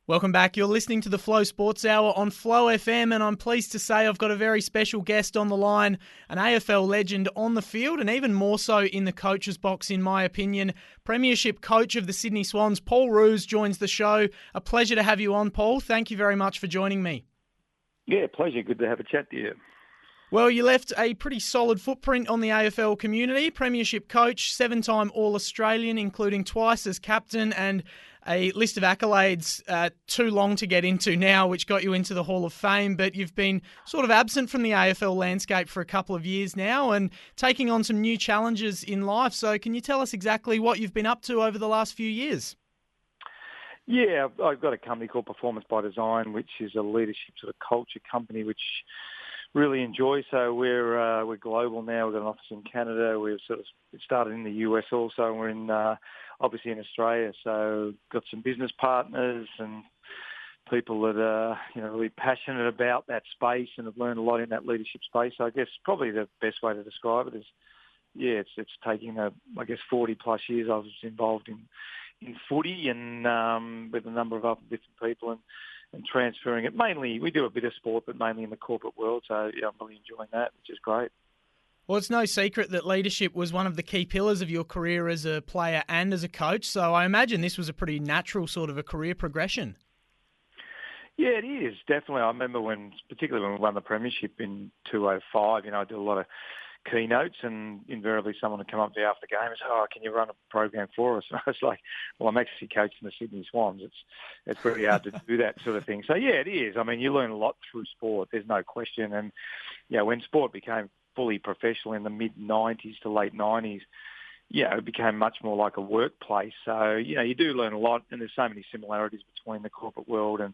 Welcome back. You're listening to the Flow Sports Hour on Flow FM, and I'm pleased to say I've got a very special guest on the line, an AFL legend on the field, and even more so in the coach's box, in my opinion. Premiership coach of the Sydney Swans, Paul Roos, joins the show. A pleasure to have you on, Paul. Thank you very much for joining me. Yeah, pleasure. Good to have a chat to you. Well, you left a pretty solid footprint on the AFL community. Premiership coach, 7-time All-Australian, including twice as captain, and a list of accolades too long to get into now, which got you into the Hall of Fame. But you've been sort of absent from the AFL landscape for a couple of years now and taking on some new challenges in life. So can you tell us exactly what you've been up to over the last few years? Yeah, I've got a company called Performance by Design, which is a leadership sort of culture company, which really enjoy. So we're global now. We've got an office in Canada. We've sort of started in the US also, and we're in obviously in Australia. So got some business partners and people that are really passionate about that space and have learned a lot in that leadership space. So I guess probably the best way to describe it is, it's taking 40 plus years I was involved in footy and with a number of other different people and transferring it. Mainly, we do a bit of sport, but mainly in the corporate world. So I'm really enjoying that, which is great. Well, it's no secret that leadership was one of the key pillars of your career as a player and as a coach. So I imagine this was a pretty natural sort of a career progression. Yeah, it is, definitely. I remember particularly when we won the Premiership in 2005, I did a lot of keynotes, and invariably someone would come up to me after the game and say, can you run a program for us? And I was like, well, I'm actually coaching the Sydney Swans. It's pretty hard to do that sort of thing. So, yeah, it is. I mean, you learn a lot through sport. There's no question. And, when sport became fully professional in the mid-90s to late 90s, it became much more like a workplace. So, you do learn a lot, and there's so many similarities between the corporate world and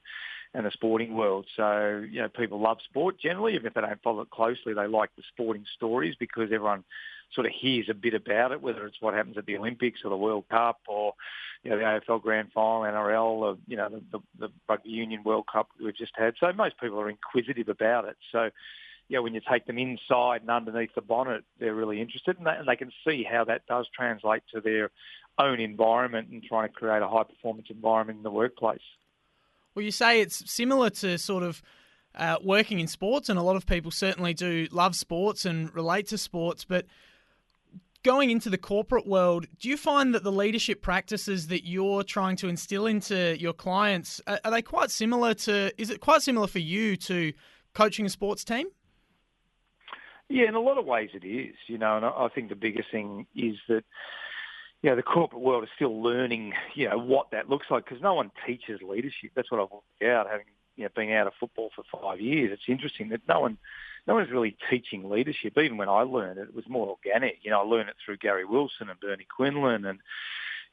the sporting world. So, people love sport generally. Even if they don't follow it closely, they like the sporting stories because everyone sort of hears a bit about it, whether it's what happens at the Olympics or the World Cup or, the AFL Grand Final, NRL, or, the Rugby Union World Cup we've just had. So most people are inquisitive about it. So, when you take them inside and underneath the bonnet, they're really interested, and they can see how that does translate to their own environment and trying to create a high-performance environment in the workplace. Well, you say it's similar to sort of working in sports, and a lot of people certainly do love sports and relate to sports, but going into the corporate world, do you find that the leadership practices that you're trying to instill into your clients, are they quite similar is it quite similar for you to coaching a sports team? Yeah, in a lot of ways it is, and I think the biggest thing is that, the corporate world is still learning, what that looks like, because no one teaches leadership. That's what I've worked out, having, been out of football for 5 years. It's interesting that no one's really teaching leadership. Even when I learned it, it was more organic. I learned it through Gary Wilson and Bernie Quinlan, and,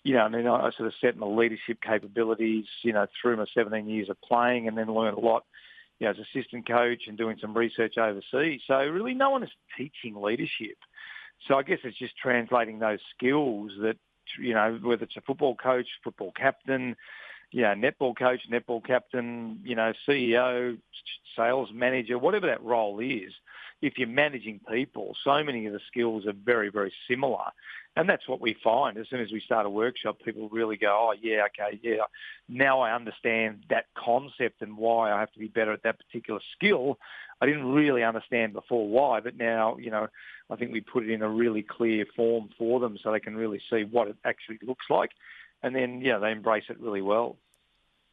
and then I sort of set my leadership capabilities, through my 17 years of playing, and then learned a lot, as assistant coach and doing some research overseas. So really no one is teaching leadership. So I guess it's just translating those skills that, whether it's a football coach, football captain, netball coach, netball captain, CEO, sales manager, whatever that role is, if you're managing people, so many of the skills are very, very similar. And that's what we find. As soon as we start a workshop, people really go, now I understand that concept and why I have to be better at that particular skill. I didn't really understand before why, but now, I think we put it in a really clear form for them so they can really see what it actually looks like. And then, they embrace it really well.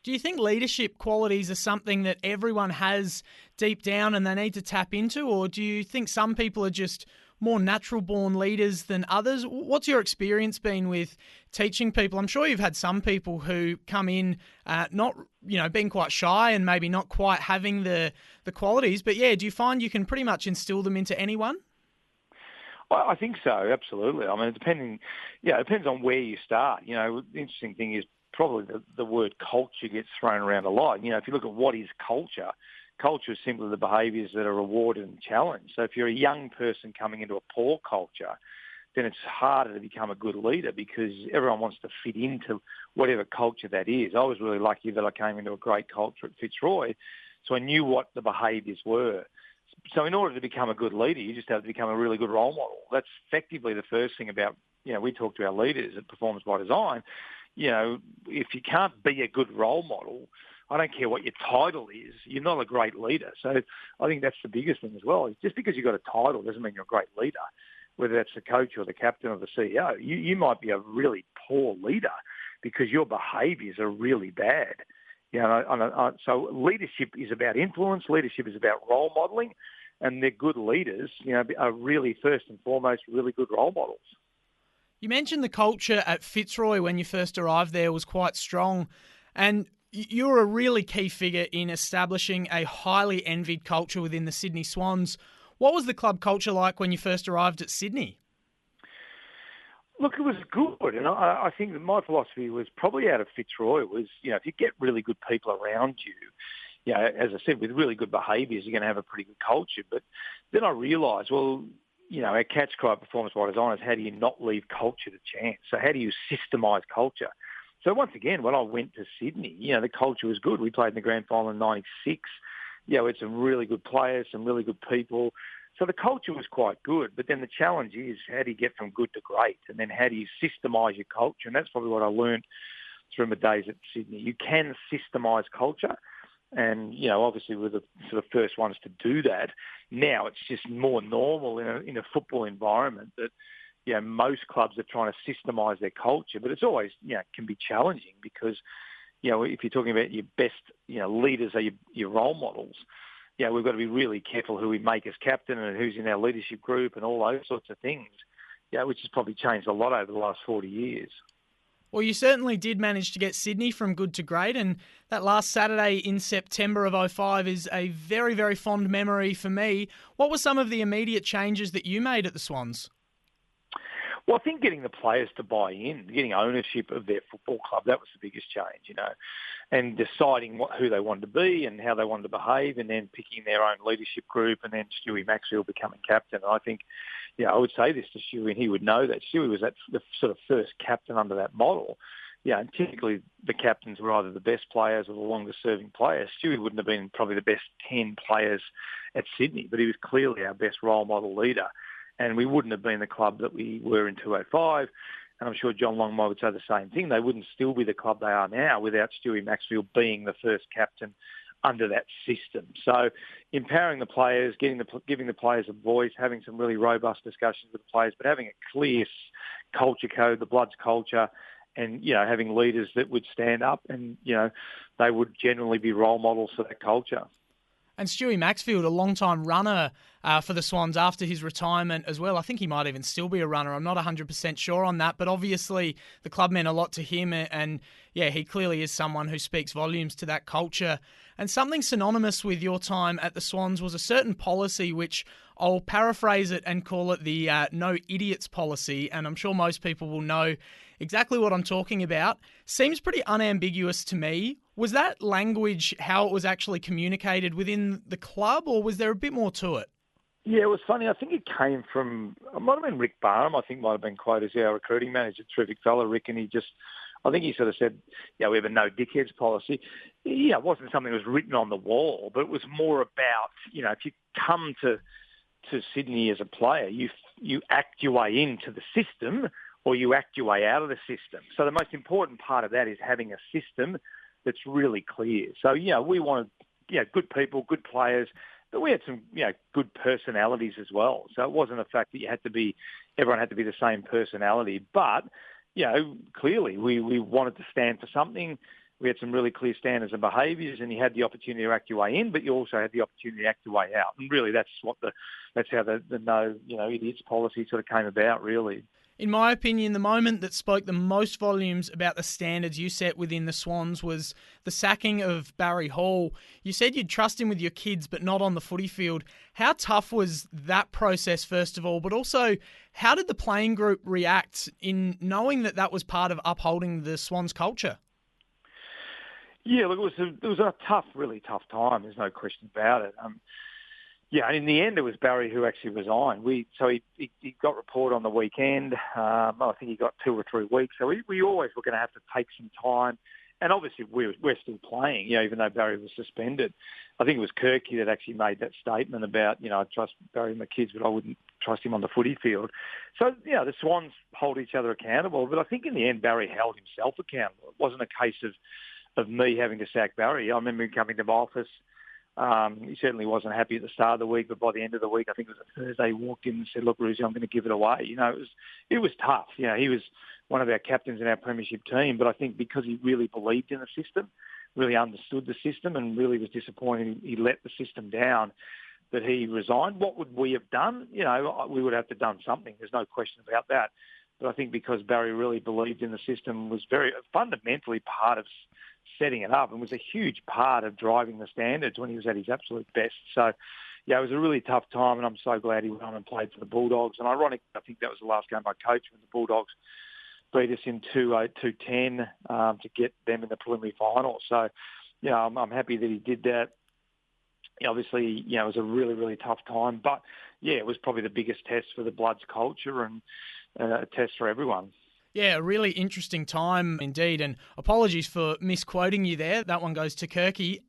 Do you think leadership qualities are something that everyone has deep down and they need to tap into, or do you think some people are just more natural-born leaders than others? What's your experience been with teaching people? I'm sure you've had some people who come in not, being quite shy and maybe not quite having the qualities, but do you find you can pretty much instill them into anyone? I think so, absolutely. I mean, it depends on where you start. The interesting thing is probably the word culture gets thrown around a lot. If you look at what is culture is simply the behaviours that are rewarded and challenged. So if you're a young person coming into a poor culture, then it's harder to become a good leader because everyone wants to fit into whatever culture that is. I was really lucky that I came into a great culture at Fitzroy, so I knew what the behaviours were. So in order to become a good leader, you just have to become a really good role model. That's effectively the first thing about, we talk to our leaders at Performance by Design. If you can't be a good role model, I don't care what your title is, you're not a great leader. So I think that's the biggest thing as well. Just because you've got a title doesn't mean you're a great leader, whether that's the coach or the captain or the CEO. You might be a really poor leader because your behaviours are really bad. So leadership is about influence. Leadership is about role modelling, and they're good leaders. Are really first and foremost really good role models. You mentioned the culture at Fitzroy when you first arrived there was quite strong, and you were a really key figure in establishing a highly envied culture within the Sydney Swans. What was the club culture like when you first arrived at Sydney? Look, it was good, and I think that my philosophy was probably out of Fitzroy was, if you get really good people around you, as I said, with really good behaviours, you're going to have a pretty good culture. But then I realised, our catch cry performance by design is how do you not leave culture to chance? So how do you systemise culture? So once again, when I went to Sydney, the culture was good. We played in the grand final in '96. We had some really good players, some really good people. So the culture was quite good, but then the challenge is how do you get from good to great? And then how do you systemise your culture? And that's probably what I learned through my days at Sydney. You can systemise culture, and, obviously we're the sort of first ones to do that. Now it's just more normal in a football environment that, most clubs are trying to systemise their culture, but it's always, can be challenging because, if you're talking about your best, leaders are your role models, we've got to be really careful who we make as captain and who's in our leadership group and all those sorts of things, which has probably changed a lot over the last 40 years. Well, you certainly did manage to get Sydney from good to great, and that last Saturday in September of '05 is a very, very fond memory for me. What were some of the immediate changes that you made at the Swans? Well, I think getting the players to buy in, getting ownership of their football club, that was the biggest change, and deciding who they wanted to be and how they wanted to behave, and then picking their own leadership group, and then Stewie Maxfield becoming captain. And I think, I would say this to Stewie, and he would know that Stewie was the sort of first captain under that model. And typically the captains were either the best players or the longest-serving players. Stewie wouldn't have been probably the best 10 players at Sydney, but he was clearly our best role model leader. And we wouldn't have been the club that we were in 2005. And I'm sure John Longmire would say the same thing. They wouldn't still be the club they are now without Stewie Maxfield being the first captain under that system. So empowering the players, giving the players a voice, having some really robust discussions with the players, but having a clear culture code, the Bloods culture, and, having leaders that would stand up and, they would generally be role models for that culture. And Stewie Maxfield, a long-time runner for the Swans after his retirement as well. I think he might even still be a runner. I'm not 100% sure on that, but obviously the club meant a lot to him, and he clearly is someone who speaks volumes to that culture. And something synonymous with your time at the Swans was a certain policy which I'll paraphrase it and call it the no idiots policy, and I'm sure most people will know exactly what I'm talking about. Seems pretty unambiguous to me. Was that language how it was actually communicated within the club, or was there a bit more to it? Yeah, it was funny. I think it came from, it might have been Rick Barham, I think might have been quoted as our recruiting manager, terrific fellow, Rick, and I think he sort of said, we have a no dickheads policy. It wasn't something that was written on the wall, but it was more about, if you come to Sydney as a player, you act your way into the system or you act your way out of the system. So the most important part of that is having a system that's really clear. So, we wanted, good people, good players, but we had some, good personalities as well. So it wasn't a fact that everyone had to be the same personality. But, clearly we wanted to stand for something. We had some really clear standards and behaviours, and you had the opportunity to act your way in, but you also had the opportunity to act your way out. And really that's how the no, idiots policy sort of came about, really. In my opinion, the moment that spoke the most volumes about the standards you set within the Swans was the sacking of Barry Hall. You said you'd trust him with your kids, but not on the footy field. How tough was that process, first of all, but also how did the playing group react in knowing that was part of upholding the Swans culture? Yeah, look, it was a tough, really tough time. There's no question about it. And in the end, it was Barry who actually resigned. So he got reported on the weekend. I think he got 2 or 3 weeks. So we always were going to have to take some time. And obviously, we're still playing, even though Barry was suspended. I think it was Kirky that actually made that statement about, I trust Barry and my kids, but I wouldn't trust him on the footy field. So, the Swans hold each other accountable. But I think in the end, Barry held himself accountable. It wasn't a case of of me having to sack Barry. I remember him coming to my office. He certainly wasn't happy at the start of the week, but by the end of the week, I think it was a Thursday, he walked in and said, "Look, Roosy, I'm going to give it away." It was tough. He was one of our captains in our premiership team, but I think because he really believed in the system, really understood the system, and really was disappointed he let the system down, that he resigned. What would we have done? We would have to have done something. There's no question about that. But I think because Barry really believed in the system, was very fundamentally part of setting it up, and was a huge part of driving the standards when he was at his absolute best. So, it was a really tough time, and I'm so glad he went on and played for the Bulldogs. And ironic, I think that was the last game I coached when the Bulldogs beat us in 2-10 to get them in the preliminary final. So, I'm happy that he did that. Obviously, it was a really, really tough time. But, it was probably the biggest test for the Bloods culture and a test for everyone. Yeah, a really interesting time indeed. And apologies for misquoting you there. That one goes to Kirky.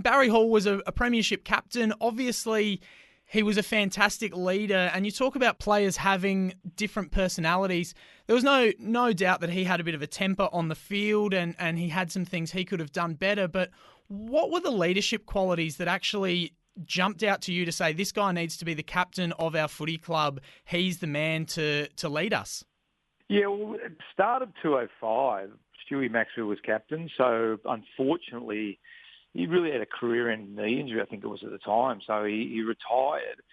Barry Hall was a premiership captain. Obviously, he was a fantastic leader. And you talk about players having different personalities. There was no doubt that he had a bit of a temper on the field and he had some things he could have done better. But what were the leadership qualities that actually jumped out to you to say, this guy needs to be the captain of our footy club? He's the man to lead us. Yeah, well, at the start of 2005, Stewie Maxwell was captain. So unfortunately, he really had a career-ending knee injury, I think it was at the time. So he retired.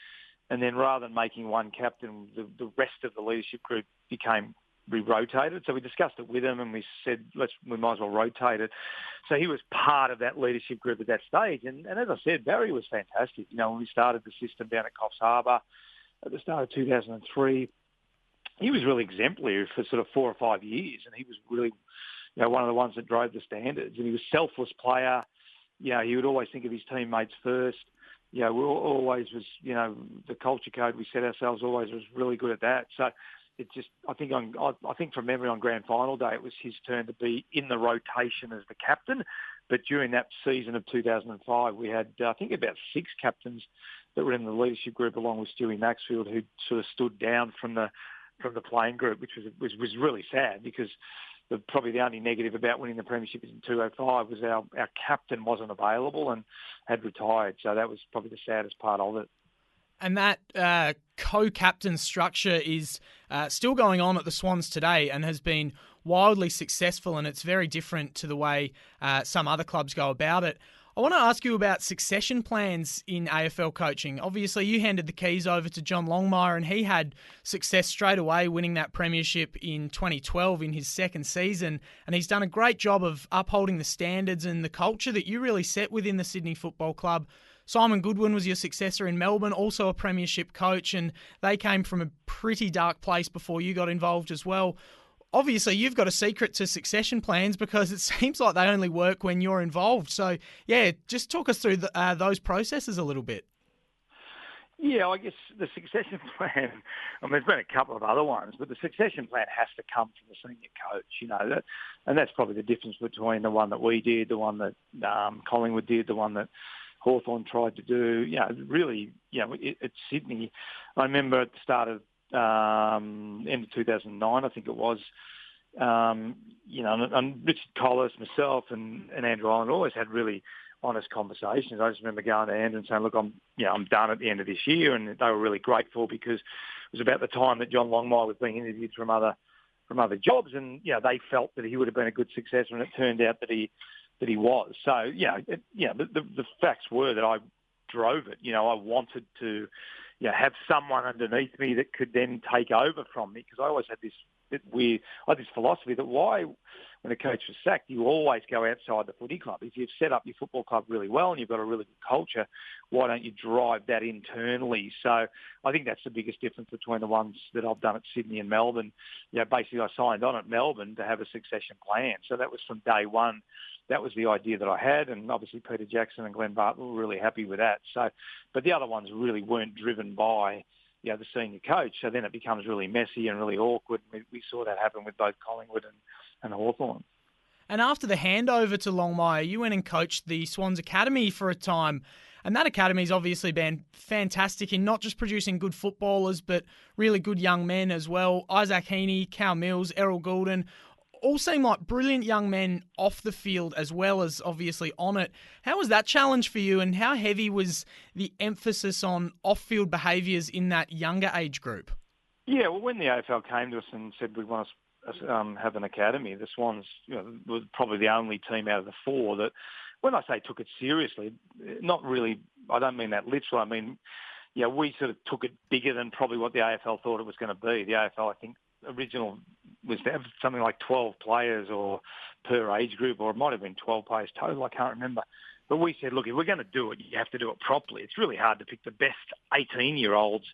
And then rather than making one captain, the rest of the leadership group became re-rotated. So we discussed it with him and we said, we might as well rotate it. So he was part of that leadership group at that stage. And as I said, Barry was fantastic. When we started the system down at Coffs Harbour at the start of 2003, he was really exemplary for sort of 4 or 5 years. And he was really, one of the ones that drove the standards. And he was a selfless player. He would always think of his teammates first. We always was, the culture code we set ourselves always was really good at that. So it just, I think from memory on grand final day, it was his turn to be in the rotation as the captain. But during that season of 2005, we had, I think, about 6 captains that were in the leadership group, along with Stewie Maxfield, who sort of stood down from the playing group, which was really sad, because probably the only negative about winning the premiership in 2005 was our captain wasn't available and had retired. So that was probably the saddest part of it. And that co-captain structure is still going on at the Swans today and has been wildly successful, and it's very different to the way some other clubs go about it. I want to ask you about succession plans in AFL coaching. Obviously, you handed the keys over to John Longmire and he had success straight away, winning that premiership in 2012 in his second season. And he's done a great job of upholding the standards and the culture that you really set within the Sydney Football Club. Simon Goodwin was your successor in Melbourne, also a premiership coach, and they came from a pretty dark place before you got involved as well. Obviously, you've got a secret to succession plans because it seems like they only work when you're involved. So, just talk us through those processes a little bit. Yeah, I guess the succession plan, there's been a couple of other ones, but the succession plan has to come from the senior coach, and that's probably the difference between the one that we did, the one that Collingwood did, the one that Hawthorn tried to do. Really, at Sydney, I remember at the start of end of 2009, I think it was, and Richard Collis, myself, and Andrew Island always had really honest conversations. I just remember going to Andrew and saying, "Look, I'm done at the end of this year," and they were really grateful because it was about the time that John Longmire was being interviewed from other jobs, and they felt that he would have been a good successor, and it turned out that he was. So the facts were that I drove it. I wanted to have someone underneath me that could then take over from me, because I always had this philosophy that when a coach was sacked, you always go outside the footy club. If you've set up your football club really well and you've got a really good culture, why don't you drive that internally? So I think that's the biggest difference between the ones that I've done at Sydney and Melbourne. Basically I signed on at Melbourne to have a succession plan. So that was from day one. That was the idea that I had, and obviously Peter Jackson and Glenn Bartlett were really happy with that. So, but the other ones really weren't driven by, the senior coach. So then it becomes really messy and really awkward. We saw that happen with both Collingwood and Hawthorn. And after the handover to Longmire, you went and coached the Swans Academy for a time. And that academy's obviously been fantastic in not just producing good footballers, but really good young men as well. Isaac Heaney, Cal Mills, Errol Goulden, all seem like brilliant young men off the field as well as obviously on it. How was that challenge for you, and how heavy was the emphasis on off-field behaviours in that younger age group? Yeah, well, when the AFL came to us and said we want to have an academy, the Swans was probably the only team out of the four that, when I say took it seriously, not really, I don't mean that literal. I mean, we sort of took it bigger than probably what the AFL thought it was going to be. The AFL, I think, original was to have something like 12 players or per age group, or it might have been 12 players total, I can't remember. But we said, look, if we're going to do it, you have to do it properly. It's really hard to pick the best 18-year-olds,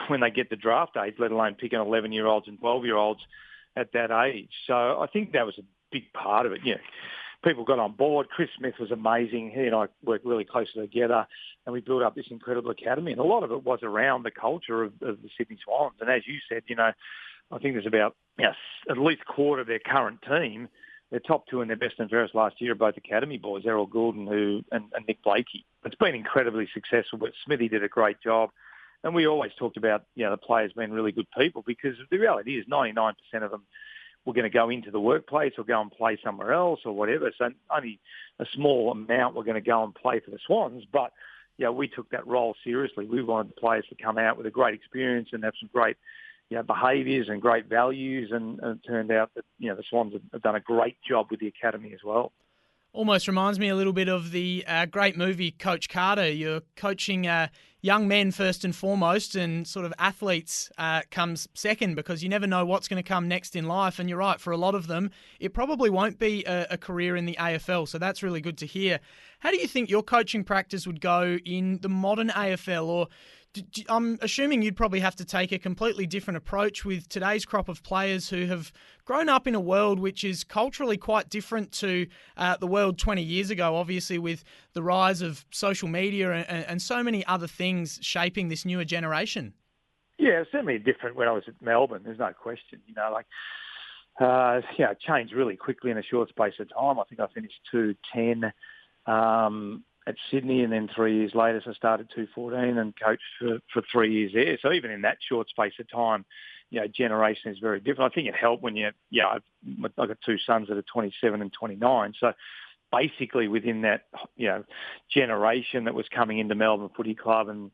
when they get the draft age, let alone picking 11-year-olds and 12-year-olds at that age. So I think that was a big part of it. People got on board. Chris Smith was amazing. He and I worked really closely together, and we built up this incredible academy. And a lot of it was around the culture of the Sydney Swans. And as you said, I think there's about at least a quarter of their current team. Their top two and their best and fairest last year are both academy boys, Errol Goulden and Nick Blakey. It's been incredibly successful, but Smithy did a great job. And we always talked about, the players being really good people, because the reality is 99% of them were going to go into the workplace or go and play somewhere else or whatever. So only a small amount were going to go and play for the Swans. But, we took that role seriously. We wanted the players to come out with a great experience and have some great, behaviours and great values. And it turned out that, the Swans have done a great job with the academy as well. Almost reminds me a little bit of the great movie Coach Carter. You're coaching young men first and foremost, and sort of athletes comes second, because you never know what's going to come next in life. And you're right, for a lot of them, it probably won't be a career in the AFL. So that's really good to hear. How do you think your coaching practice would go in the modern AFL? Or I'm assuming you'd probably have to take a completely different approach with today's crop of players who have grown up in a world which is culturally quite different to the world 20 years ago, obviously with the rise of social media and so many other things shaping this newer generation. Yeah, it's certainly different when I was at Melbourne, there's no question. It changed really quickly in a short space of time. I think I finished 210 at Sydney, and then 3 years later, so I started 214 and coached for 3 years there. So even in that short space of time, generation is very different. I think it helped when I've got two sons that are 27 and 29. So basically within that, generation that was coming into Melbourne Footy Club, and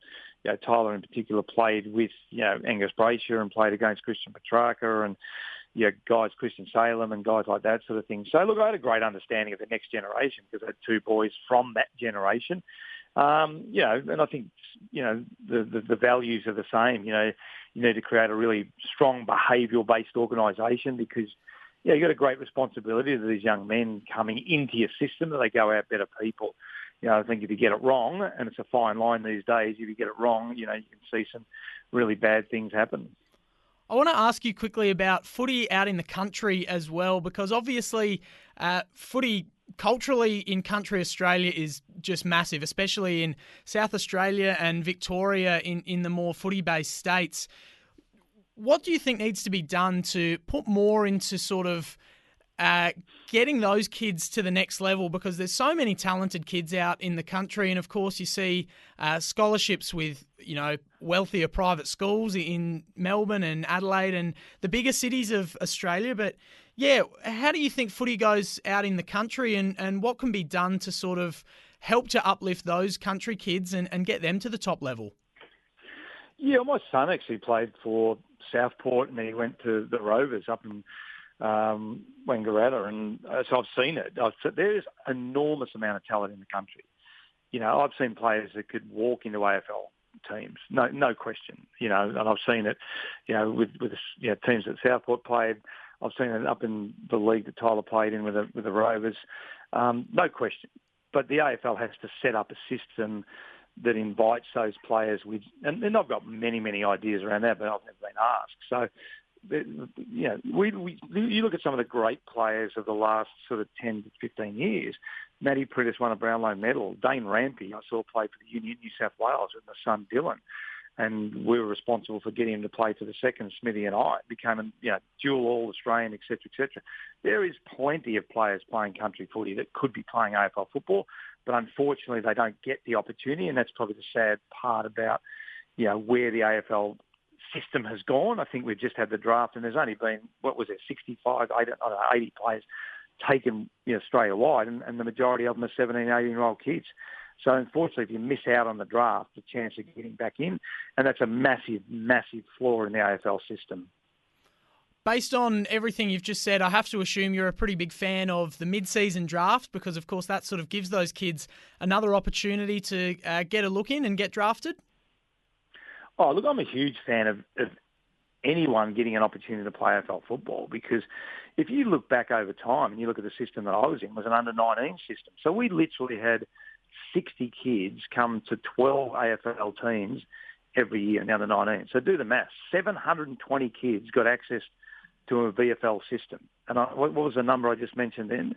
Tyler in particular played with, Angus Brayshaw and played against Christian Petrarca and, guys, Christian Salem and guys like that sort of thing. So, look, I had a great understanding of the next generation because I had two boys from that generation. And I think, the values are the same. You need to create a really strong behavioural-based organisation, because, you've got a great responsibility to these young men coming into your system, that they go out better people. I think if you get it wrong, and it's a fine line these days, if you get it wrong, you can see some really bad things happen. I want to ask you quickly about footy out in the country as well, because obviously footy culturally in country Australia is just massive, especially in South Australia and Victoria in the more footy-based states. What do you think needs to be done to put more into sort of getting those kids to the next level? Because there's so many talented kids out in the country, and of course you see scholarships with wealthier private schools in Melbourne and Adelaide and the bigger cities of Australia. But how do you think footy goes out in the country, and what can be done to sort of help to uplift those country kids and get them to the top level? Yeah, my son actually played for Southport, and he went to the Rovers up in Wangaratta, and so I've seen it. There's enormous amount of talent in the country. I've seen players that could walk into AFL teams, no question. And I've seen it, with teams that Southport played. I've seen it up in the league that Tyler played in with the Rovers, no question. But the AFL has to set up a system that invites those players with, and I've got many ideas around that, but I've never been asked. So, you look at some of the great players of the last sort of 10 to 15 years. Matty Priddis won a Brownlow medal. Dane Rampy, I saw play for the Union New South Wales with my son Dylan, and we were responsible for getting him to play for the second. Smithy and I became dual All-Australian, etc., etc. There is plenty of players playing country footy that could be playing AFL football, but unfortunately they don't get the opportunity, and that's probably the sad part about where the AFL system has gone. I think we've just had the draft, and there's only been, 80 players taken, Australia wide, and the majority of them are 17, 18-year-old kids. So unfortunately, if you miss out on the draft, the chance of getting back in, and that's a massive, massive flaw in the AFL system. Based on everything you've just said, I have to assume you're a pretty big fan of the mid-season draft because, of course, that sort of gives those kids another opportunity to get a look in and get drafted. Oh, look, I'm a huge fan of anyone getting an opportunity to play AFL football because if you look back over time and you look at the system that I was in, it was an under-19 system. So we literally had 60 kids come to 12 AFL teams every year in the under-19. So do the math. 720 kids got access to a VFL system. And what was the number I just mentioned then?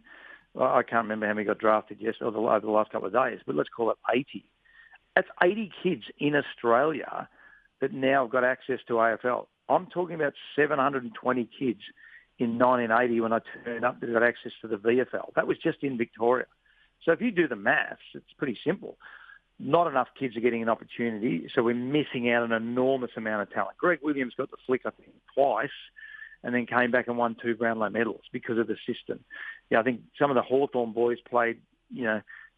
I can't remember how many got drafted yesterday over the last couple of days, but let's call it 80. That's 80 kids in Australia that now have got access to AFL. I'm talking about 720 kids in 1980 when I turned up that got access to the VFL. That was just in Victoria. So if you do the maths, it's pretty simple. Not enough kids are getting an opportunity, so we're missing out an enormous amount of talent. Greg Williams got the flick, I think, twice, and then came back and won 2 Brownlow medals because of the system. I think some of the Hawthorn boys played,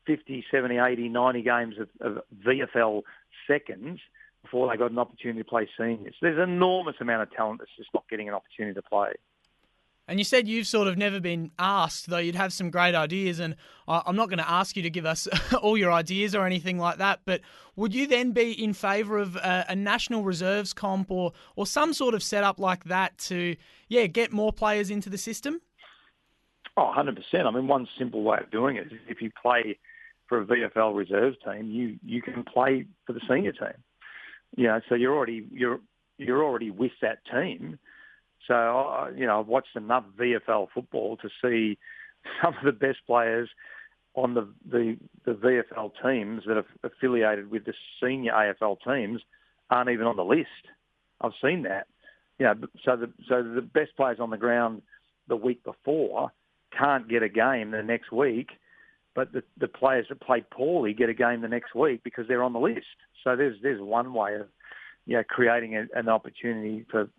50, 70, 80, 90 games of VFL seconds before they got an opportunity to play seniors. There's an enormous amount of talent that's just not getting an opportunity to play. And you said you've sort of never been asked, though you'd have some great ideas, and I'm not going to ask you to give us all your ideas or anything like that, but would you then be in favour of a national reserves comp or some sort of setup like that to, get more players into the system? Oh, 100%. I mean, one simple way of doing it is if you play for a VFL reserves team, you can play for the senior team. So you're already with that team. So, I've watched enough VFL football to see some of the best players on the VFL teams that are affiliated with the senior AFL teams aren't even on the list. I've seen that. So the best players on the ground the week before can't get a game the next week, but the players that played poorly get a game the next week because they're on the list. So there's one way of creating an opportunity for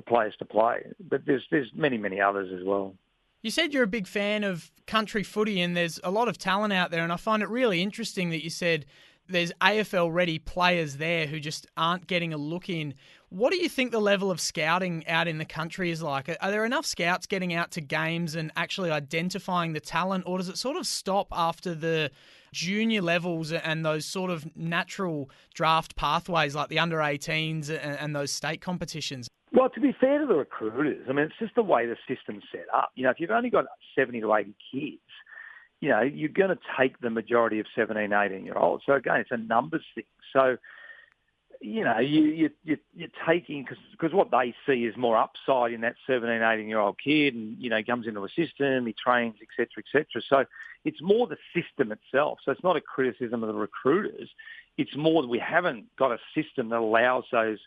players to play. But there's many, many others as well. You said you're a big fan of country footy and there's a lot of talent out there, and I find it really interesting that you said there's AFL-ready players there who just aren't getting a look in. What do you think the level of scouting out in the country is like? Are there enough scouts getting out to games and actually identifying the talent, or does it sort of stop after the junior levels and those sort of natural draft pathways like the under-18s and those state competitions? Well, to be fair to the recruiters, I mean, it's just the way the system's set up. If you've only got 70 to 80 kids, you're going to take the majority of 17, 18-year-olds. So, again, it's a numbers thing. So, you're taking, because what they see is more upside in that 17, 18-year-old kid and, he comes into a system, he trains, et cetera, et cetera. So it's more the system itself. So it's not a criticism of the recruiters. It's more that we haven't got a system that allows those.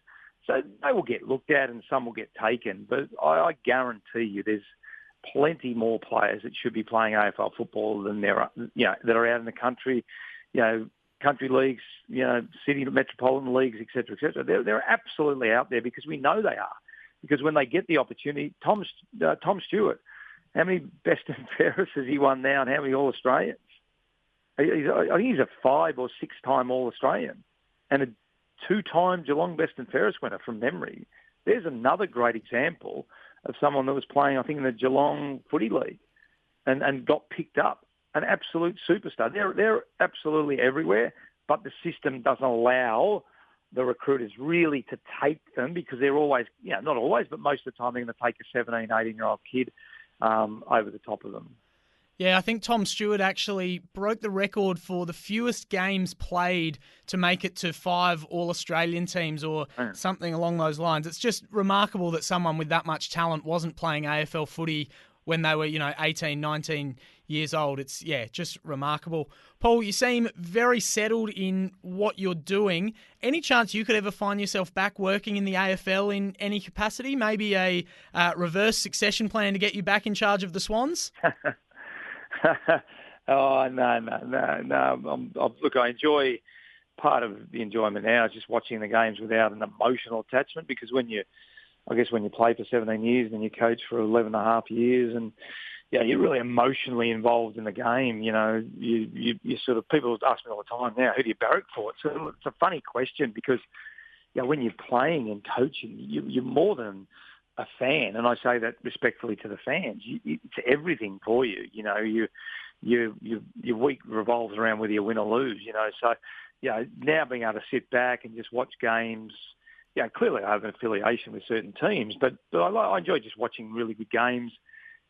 So they will get looked at and some will get taken. But I guarantee you there's plenty more players that should be playing AFL football than there are, that are out in the country, country leagues, city metropolitan leagues, et cetera, et cetera. They're absolutely out there because we know they are. Because when they get the opportunity, Tom Stewart, how many best and fairest has he won now and how many All-Australians? I think he's a 5 or 6-time All-Australian and a 2-time Geelong best and fairest winner from memory. There's another great example of someone that was playing, I think, in the Geelong Footy League and got picked up. An absolute superstar. They're absolutely everywhere, but the system doesn't allow the recruiters really to take them because they're always, not always, but most of the time they're going to take a 17, 18-year-old kid over the top of them. Yeah, I think Tom Stewart actually broke the record for the fewest games played to make it to 5 All-Australian teams or something along those lines. It's just remarkable that someone with that much talent wasn't playing AFL footy when they were, 18, 19 years old. It's, just remarkable. Paul, you seem very settled in what you're doing. Any chance you could ever find yourself back working in the AFL in any capacity? Maybe a reverse succession plan to get you back in charge of the Swans? Oh, no. Look, I enjoy part of the enjoyment now is just watching the games without an emotional attachment, because when you play for 17 years and you coach for 11 and a half years, and you're really emotionally involved in the game. You sort of, people ask me all the time now, who do you barrack for? It's a funny question, because when you're playing and coaching, you're more than a fan, and I say that respectfully to the fans. It's everything for you. Your week revolves around whether you win or lose. So now being able to sit back and just watch games. Clearly I have an affiliation with certain teams, but I enjoy just watching really good games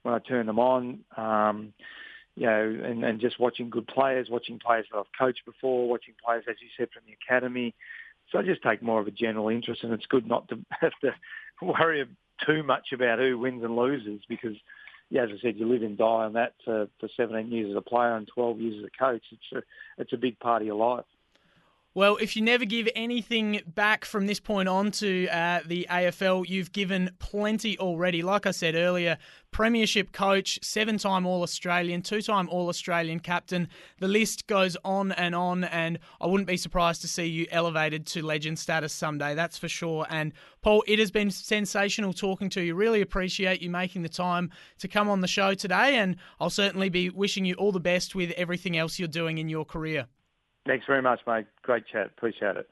when I turn them on. And just watching good players, watching players that I've coached before, watching players, as you said, from the academy. So I just take more of a general interest, and it's good not to have to worry too much about who wins and loses, because, as I said, you live and die on that for 17 years as a player and 12 years as a coach. It's a big part of your life. Well, if you never give anything back from this point on to the AFL, you've given plenty already. Like I said earlier, Premiership coach, 7-time All-Australian, 2-time All-Australian captain. The list goes on, and I wouldn't be surprised to see you elevated to legend status someday, that's for sure. And Paul, it has been sensational talking to you. Really appreciate you making the time to come on the show today, and I'll certainly be wishing you all the best with everything else you're doing in your career. Thanks very much, mate. Great chat. Appreciate it.